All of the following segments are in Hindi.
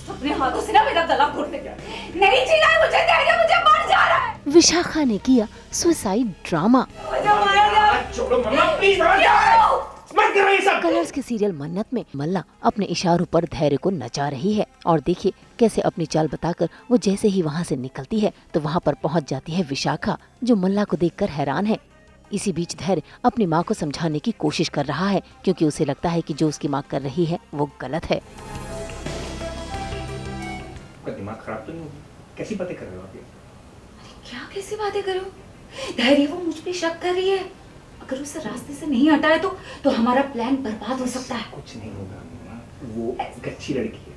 अपने हाथों से ना मेरा गला घोट ले। नहीं जीना है मुझे, धैर्य मुझे मर जा रहा है। विशाखा ने किया सुसाइड ड्रामा। मुझे मारा जा। छोड़ो मम्मा प्लीज, मत करो ये सब। कलर्स के सीरियल मन्नत में मल्ला अपने इशारों पर धैर्य को नचा रही है और देखिए कैसे अपनी चाल बताकर वो जैसे ही वहाँ से निकलती है तो वहाँ पर पहुँच जाती है विशाखा, जो मल्ला को देखकर हैरान है। इसी बीच धैर्य अपनी माँ को समझाने की कोशिश कर रहा है क्योंकि उसे लगता है कि जो उसकी माँ कर रही है वो गलत है। आपका दिमाग खराब तो नहीं होगा? कैसी बातें कर रहे हो आप ये? क्या कैसी बातें करूं? धैर्य वो मुझ पे शक कर रही है। अगर उसे रास्ते से नहीं हटाए तो हमारा प्लान बर्बाद हो सकता है। कुछ नहीं होगा मम्मा, वो एक अच्छी लड़की है,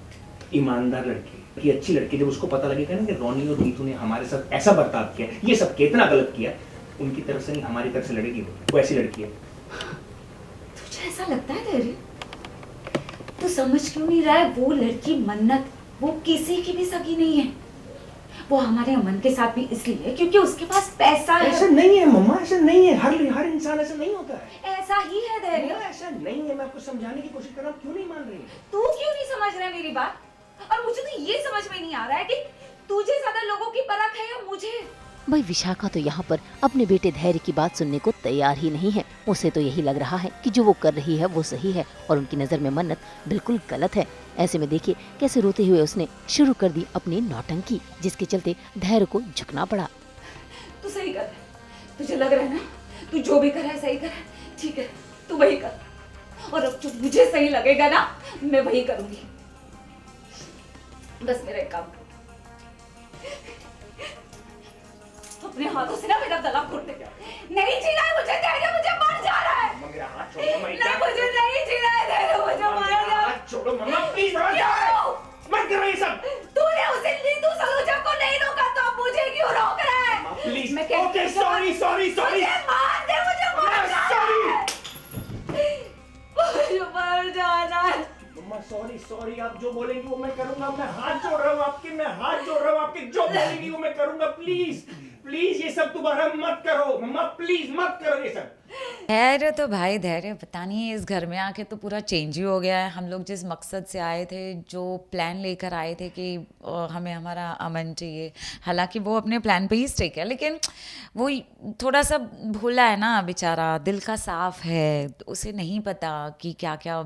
ईमानदार लड़की है, ये अच्छी लड़की। जब उसको पता लगेगा ना कि रोनी और नीतू ने हमारे साथ ऐसा बर्ताव किया, ये सब कितना गलत किया, उनकी तरफ से नहीं हमारी तरफ से लड़ेगी। वो ऐसी लड़की है। तुझे ऐसा लगता है धैर्य? तू समझ क्यों नहीं रहा है? वो लड़की मन्नत वो किसी की भी सगी नहीं है। वो हमारे अमन के साथ भी इसलिए क्योंकि उसके पास पैसा है। ऐसा नहीं है मम्मा, ऐसा नहीं है। हर इंसान ऐसा नहीं होता है। ऐसा ही है धैर्य। ऐसा नहीं है। मैं आपको समझाने की कोशिश कर रहा हूँ, क्यों नहीं मान रही? तू क्यों नहीं समझ रहा है मेरी बात? और मुझे तो ये समझ में नहीं आ रहा है कि तुझे ज्यादा लोगों की परख है या मुझे। भाई विशाखा तो यहाँ पर अपने बेटे धैर्य की बात सुनने को तैयार ही नहीं है। उसे तो यही लग रहा है कि जो वो कर रही है वो सही है और उनकी नजर में मन्नत बिल्कुल गलत है। ऐसे में देखिए कैसे रोते हुए उसने शुरू कर दी अपनी नौटंकी, जिसके चलते धैर्य को झुकना पड़ा। तू सही कर, तुझे लग रहा है ना तू जो भी कर रहा है सही कर, ठीक है तू वही कर। और अब जो मुझे सही लगेगा ना मैं वही करूंगी। बस मेरा एक काम कर, अपने हाथों से ना मेरा गला घोट ले। नहीं जीना है मुझे, धैर्य मुझे मर जा रहा है। मम्मा मेरा हाथ छोड़ो मम्मा। नहीं मुझे नहीं जीना है, धैर्य मुझे मारा जा। हाथ छोड़ो मम्मा प्लीज, मत करो ये सब। तूने उसे नीतू सलूजा को नहीं रोका तो अब मुझे क्यों रोक रहा है? प्लीज मैं कहती ओके, हूँ, सॉरी मुझे मार दे, मुझे मर जाना है। मुझे मर जाना है। मम्मा सॉरी, आप जो बोलेंगी वो मैं करूंगा। मैं हाथ जोड़ रहा हूँ आपके, आपके जो बोलेंगी वो मैं करूंगा। प्लीज ये सब दोबारा मत करो मम्मा, प्लीज मत करो ये सब। धैर्य तो भाई धैर्य पता नहीं इस घर में आके तो पूरा चेंज ही हो गया है। हम लोग जिस मकसद से आए थे, जो प्लान लेकर आए थे कि हमें हमारा अमन चाहिए, हालांकि वो अपने प्लान पे ही स्टिक है, लेकिन वो थोड़ा सा भूला है ना बेचारा। दिल का साफ है, उसे नहीं पता कि क्या क्या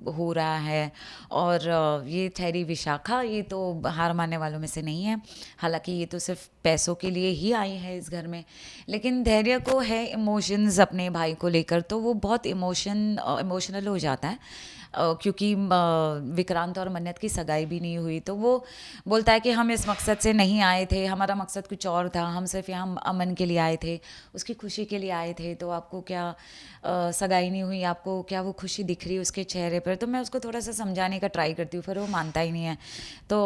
हो रहा है। और ये ठहरी विशाखा, ये तो हार मानने वालों में से नहीं है। हालांकि ये तो सिर्फ पैसों के लिए ही आई है इस घर में, लेकिन धैर्य को है इमोशंस अपने भाई को लेकर, तो वो बहुत इमोशनल हो जाता है। क्योंकि विक्रांत और मन्नत की सगाई भी नहीं हुई, तो वो बोलता है कि हम इस मकसद से नहीं आए थे, हमारा मकसद कुछ और था, हम सिर्फ यहाँ अमन के लिए आए थे, उसकी खुशी के लिए आए थे। तो आपको क्या सगाई नहीं हुई, आपको क्या वो खुशी दिख रही है उसके चेहरे पर? तो मैं उसको थोड़ा सा समझाने का ट्राई करती हूँ, फिर वो मानता ही नहीं है। तो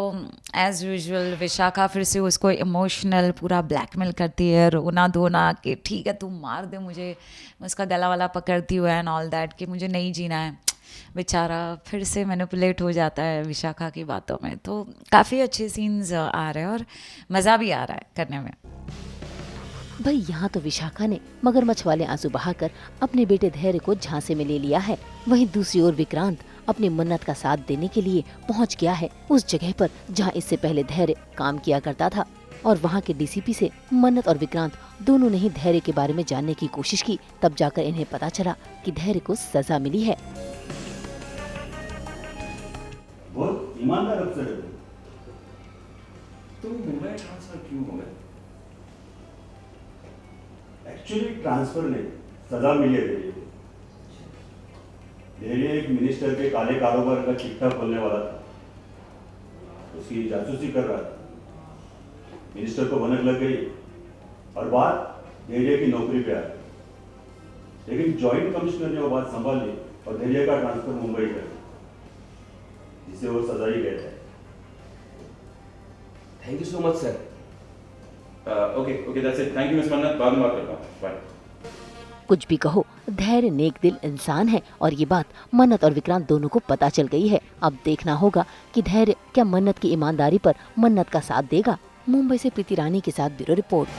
एज़ यूजुअल विशाखा फिर से उसको इमोशनल पूरा ब्लैकमेल करती है, रोना धोना कि ठीक है तू मार दे मुझे। मैं उसका गला वाला पकड़ती हूँ एंड ऑल दैट कि मुझे नहीं जीना है। बेचारा फिर से मैनिपुलेट हो जाता है विशाखा की बातों में। तो काफ़ी अच्छे सीन्स आ रहे हैं और मज़ा भी आ रहा है करने में। भाई यहाँ तो विशाखा ने मगरमच्छ वाले आंसू बहाकर अपने बेटे धैर्य को झांसे में ले लिया है। वहीं दूसरी ओर विक्रांत अपनी मन्नत का साथ देने के लिए पहुँच गया है उस जगह पर जहाँ इससे पहले धैर्य काम किया करता था। और वहाँ के डीसीपी से मन्नत और विक्रांत दोनों ने ही धैर्य के बारे में जानने की कोशिश की, तब जाकर इन्हें पता चला कि धैर्य को सजा मिली है। बहुत ईमानदार अफसर है। तुम मुंबई ट्रांसफर क्यों हो गए? एक्चुअली ट्रांसफर नहीं, सजा मिली है धैर्य को। धैर्य एक मिनिस्टर के काले कारोबार का चिट्ठा खोलने वाला था, उसकी जासूसी कर रहा था। मिनिस्टर को भनक लग गई और बात धैर्य की नौकरी पे आई, लेकिन जॉइंट कमिश्नर ने वो बात संभाल ली और धैर्य का ट्रांसफर मुंबई कर दिया, जिसे वो सजा ही कहता है। Thank you so much sir. Okay that's it. Thank you miss मन्नत, बाद में बात करता हूँ। बाय। कुछ भी कहो, धैर्य नेक दिल इंसान है और ये बात मन्नत और विक्रांत दोनों को पता चल गई है। अब देखना होगा कि धैर्य क्या मन्नत की ईमानदारी पर मन्नत का साथ देगा। मुंबई से प्रीति रानी के साथ ब्यूरो रिपोर्ट।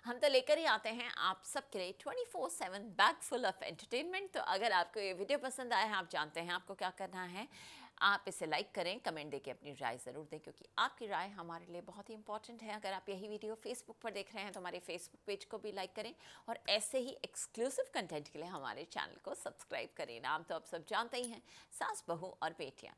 हम तो लेकर ही आते हैं आप सबके लिए 24/7 बैग फुल ऑफ एंटरटेनमेंट। तो अगर आपको ये वीडियो पसंद आया है, आप जानते हैं आपको क्या करना है, आप इसे लाइक करें, कमेंट देके अपनी राय ज़रूर दें, क्योंकि आपकी राय हमारे लिए बहुत ही इंपॉर्टेंट है। अगर आप यही वीडियो फेसबुक पर देख रहे हैं तो हमारे फेसबुक पेज को भी लाइक करें और ऐसे ही एक्सक्लूसिव कंटेंट के लिए हमारे चैनल को सब्सक्राइब करें। नाम तो आप सब जानते ही हैं, सास बहू और बेटियाँ।